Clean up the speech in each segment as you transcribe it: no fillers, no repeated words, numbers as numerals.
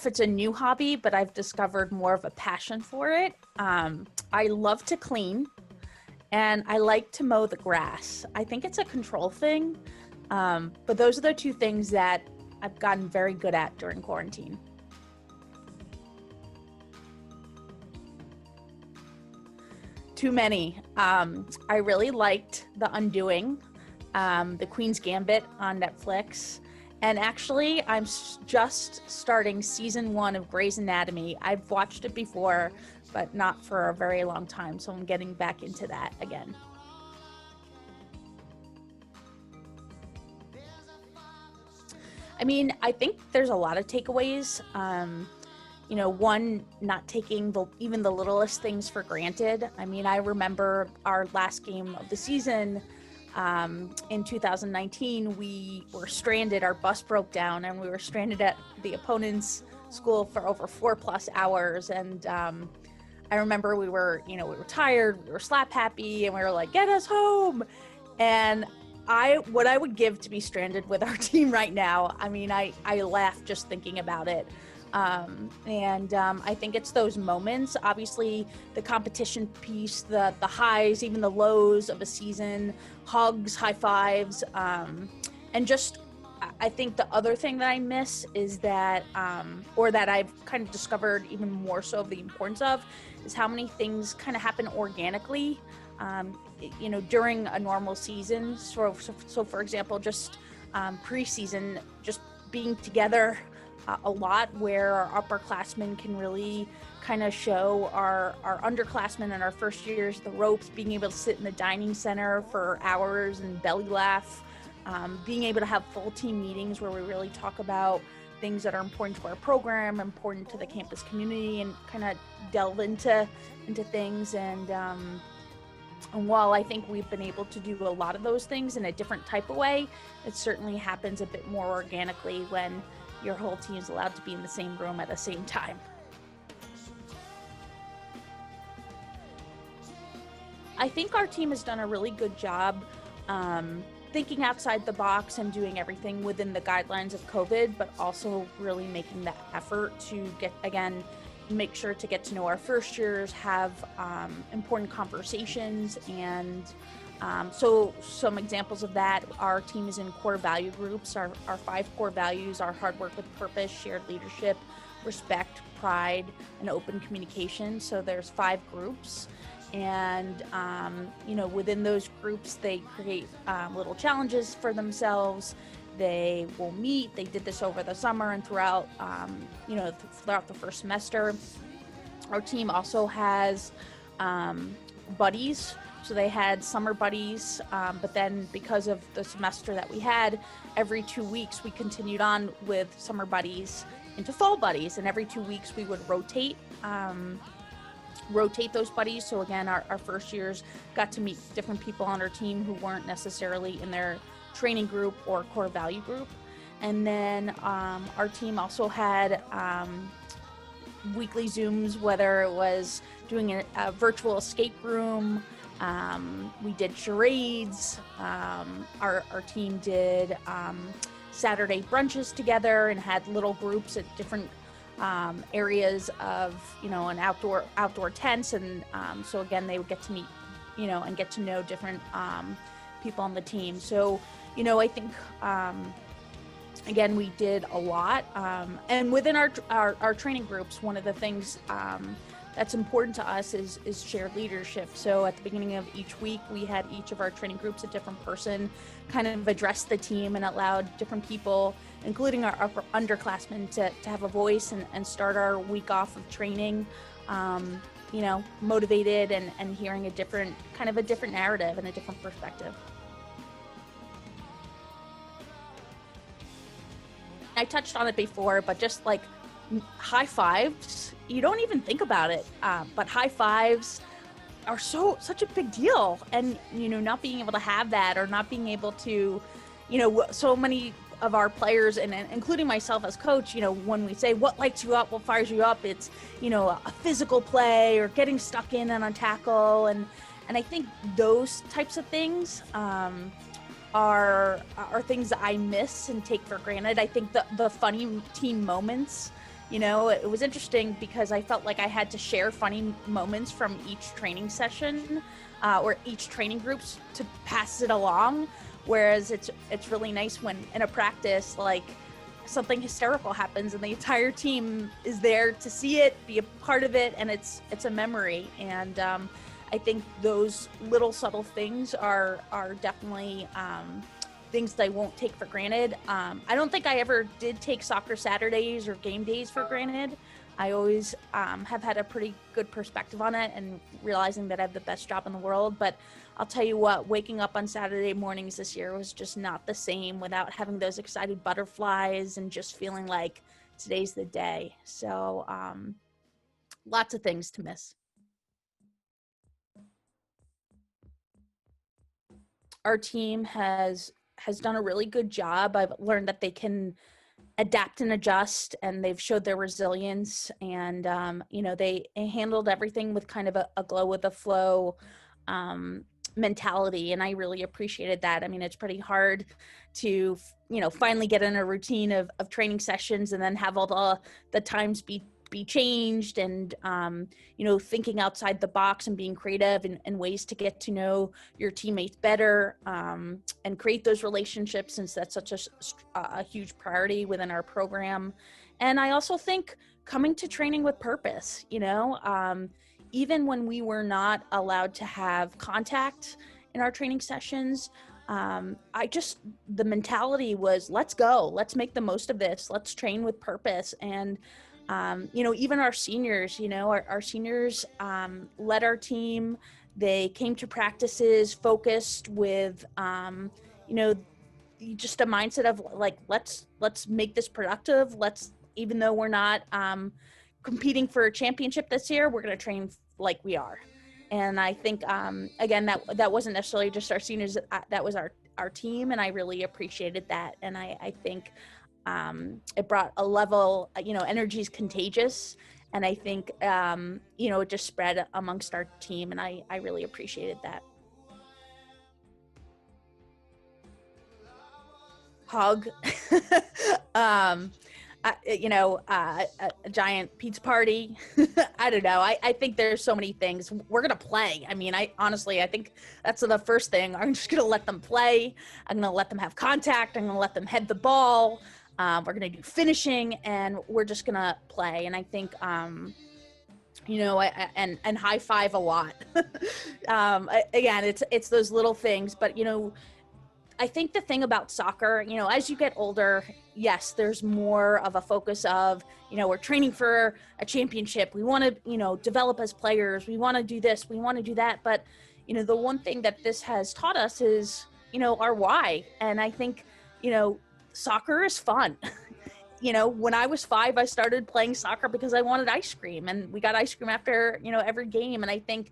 if it's a new hobby, but I've discovered more of a passion for it. I love to clean and I like to mow the grass. I think it's a control thing, but those are the two things that I've gotten very good at during quarantine. Too many. I really liked The Undoing, The Queen's Gambit on Netflix. And actually, I'm just starting season 1 of Grey's Anatomy. I've watched it before, but not for a very long time, so I'm getting back into that again. I mean, I think there's a lot of takeaways. One, not taking even the littlest things for granted. I mean, I remember our last game of the season in 2019, we were stranded, our bus broke down, and we were stranded at the opponent's school for over 4+ hours. And I remember we were tired, we were slap happy, and we were like, get us home. And what I would give to be stranded with our team right now, I mean, I laugh just thinking about it. I think it's those moments, obviously the competition piece, the highs, even the lows of a season, hugs, high fives, and just, I think the other thing that I miss is that, or that I've kind of discovered even more so of the importance of, is how many things kind of happen organically, during a normal season. So for example, just preseason, just being together a lot, where our upperclassmen can really kind of show our underclassmen and our first years the ropes, being able to sit in the dining center for hours and belly laugh, being able to have full team meetings where we really talk about things that are important to our program, important to the campus community, and kind of delve into things. And while I think we've been able to do a lot of those things in a different type of way, it certainly happens a bit more organically when your whole team is allowed to be in the same room at the same time. I think our team has done a really good job thinking outside the box and doing everything within the guidelines of COVID, but also really making that effort to make sure to get to know our first years, have important conversations. And so some examples of that, our team is in core value groups. Our 5 core values are hard work with purpose, shared leadership, respect, pride, and open communication. So there's 5 groups. And, within those groups, they create little challenges for themselves. They will meet. They did this over the summer and throughout the first semester. Our team also has buddies. So they had summer buddies, but then because of the semester that we had, every 2 weeks we continued on with summer buddies into fall buddies. And every 2 weeks we would rotate those buddies. So again, our first years got to meet different people on our team who weren't necessarily in their training group or core value group. And then our team also had weekly Zooms, whether it was doing a virtual escape room. We did charades. Our team did Saturday brunches together and had little groups at different areas of, an outdoor tents. And so again, they would get to meet, and get to know different people on the team. So, I think, again, we did a lot. And within our training groups, one of the things that's important to us is shared leadership. So at the beginning of each week, we had each of our training groups, a different person kind of address the team and allowed different people, including our underclassmen, to have a voice and start our week off of training, motivated and hearing a different narrative and a different perspective. I touched on it before, but just like high fives, you don't even think about it, but high fives are such a big deal. And not being able to have that, or not being able to, so many of our players, and including myself as coach, when we say what lights you up, what fires you up, it's a physical play or getting stuck in on a tackle, and I think those types of things are things that I miss and take for granted. I think the funny team moments It was interesting because I felt like I had to share funny moments from each training session or each training groups to pass it along. Whereas it's really nice when in a practice, like something hysterical happens and the entire team is there to see it, be a part of it, and it's a memory. And I think those little subtle things are definitely things that I won't take for granted. I don't think I ever did take soccer Saturdays or game days for granted. I always have had a pretty good perspective on it and realizing that I have the best job in the world. But I'll tell you what, waking up on Saturday mornings this year was just not the same without having those excited butterflies and just feeling like today's the day. So lots of things to miss. Our team has done a really good job. I've learned that they can adapt and adjust, and they've showed their resilience. And they handled everything with kind of a glow with the flow mentality, and I really appreciated that. I mean, it's pretty hard to finally get in a routine of training sessions and then have all the times be changed, and thinking outside the box and being creative and ways to get to know your teammates better and create those relationships, since that's such a huge priority within our program. And I also think coming to training with purpose, even when we were not allowed to have contact in our training sessions, the mentality was, let's go, let's make the most of this, let's train with purpose. And even our seniors, our seniors led our team. They came to practices focused with, just a mindset of like, let's make this productive. Even though we're not competing for a championship this year, we're going to train like we are. And I think, again, that wasn't necessarily just our seniors, that was our team. And I really appreciated that. And I think it brought a level, energy is contagious. And I think, it just spread amongst our team. And I really appreciated that. Hug. A giant pizza party. I don't know. I think there's so many things. We're going to play. I mean, I think that's the first thing. I'm just going to let them play. I'm going to let them have contact. I'm going to let them head the ball. We're going to do finishing, and we're just going to play. And I think, and high five a lot. Again, it's those little things, but, I think the thing about soccer, as you get older, yes, there's more of a focus of, we're training for a championship. We want to, develop as players. We want to do this. We want to do that. But, the one thing that this has taught us is, our why. And I think, soccer is fun. When I was 5, I started playing soccer because I wanted ice cream, and we got ice cream after, every game. And I think,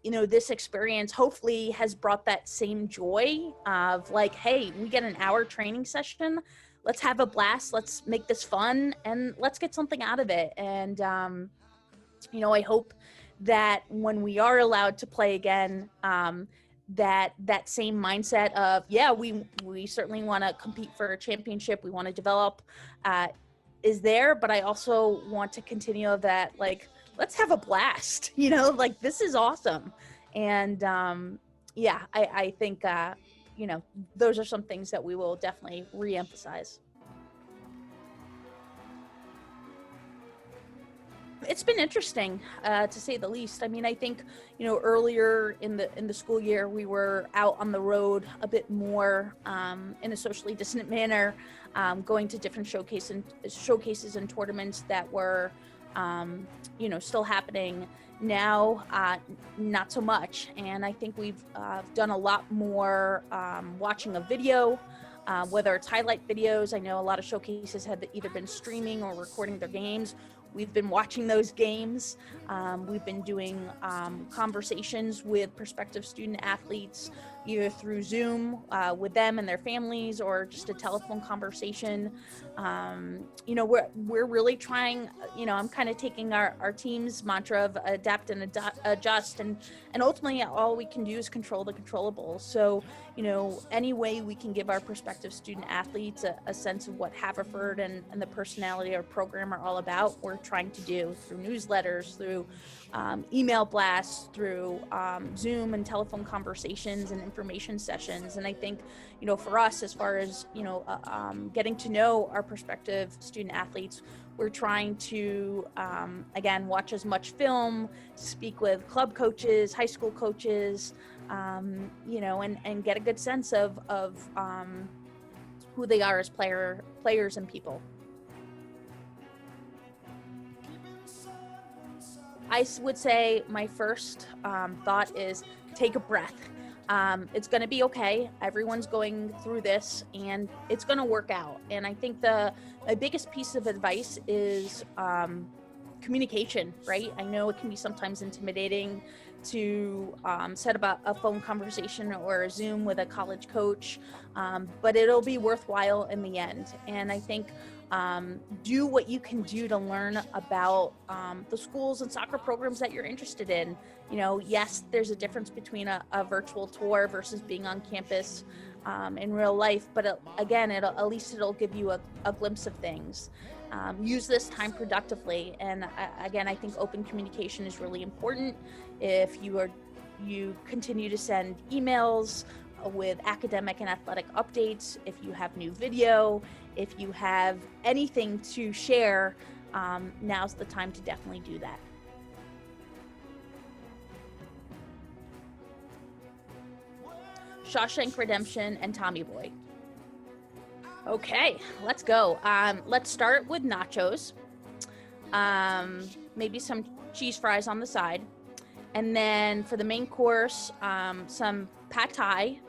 this experience hopefully has brought that same joy of like, hey, we get an hour training session. Let's have a blast. Let's make this fun, and let's get something out of it. And, I hope that when we are allowed to play again, that same mindset of, yeah, we certainly want to compete for a championship. We want to develop, is there, but I also want to continue that, like, let's have a blast, like, this is awesome. And I think, those are some things that we will definitely re-emphasize. It's been interesting, to say the least. I mean, I think, earlier in the school year, we were out on the road a bit more, in a socially distant manner, going to different showcases and tournaments that were, still happening. Now, not so much. And I think we've done a lot more watching a video, whether it's highlight videos. I know a lot of showcases have either been streaming or recording their games, we've been watching those games. We've been doing conversations with prospective student athletes, either through Zoom with them and their families, or just a telephone conversation. We're really trying. I'm kind of taking our team's mantra of adapt and adjust, and ultimately all we can do is control the controllables. So any way we can give our prospective student athletes a sense of what Haverford and the personality or program are all about, we're trying to do through newsletters, through email blasts, through Zoom and telephone conversations and information sessions. And I think, for us, as far as, getting to know our prospective student athletes, we're trying to, again, watch as much film, speak with club coaches, high school coaches, and get a good sense of who they are as players and people. I would say my first thought is take a breath. It's going to be okay. Everyone's going through this, and it's going to work out. And I think the biggest piece of advice is communication, right? I know it can be sometimes intimidating to set up a phone conversation or a Zoom with a college coach, but it'll be worthwhile in the end. And I think do what you can do to learn about the schools and soccer programs that you're interested in. Yes, there's a difference between a virtual tour versus being on campus in real life, but again, at least it'll give you a glimpse of things. Use this time productively, and again, I think open communication is really important. If you continue to send emails with academic and athletic updates, if you have new video, if you have anything to share, now's the time to definitely do that. Shawshank Redemption and Tommy Boy. Okay, let's go. Let's start with nachos. Maybe some cheese fries on the side. And then for the main course, some pad thai,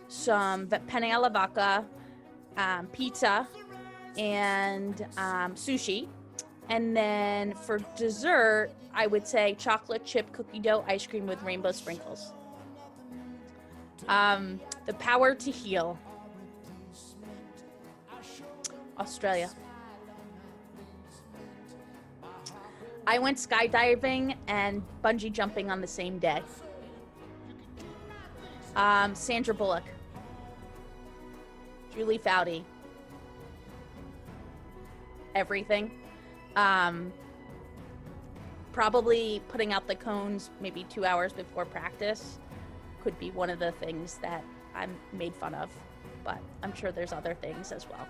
some penne alla vodka, pizza, and sushi. And then for dessert, I would say chocolate chip cookie dough ice cream with rainbow sprinkles. The power to heal. Australia. I went skydiving and bungee jumping on the same day. Sandra Bullock. Julie Foudy. Everything. Probably putting out the cones maybe 2 hours before practice could be one of the things that I'm made fun of, but I'm sure there's other things as well.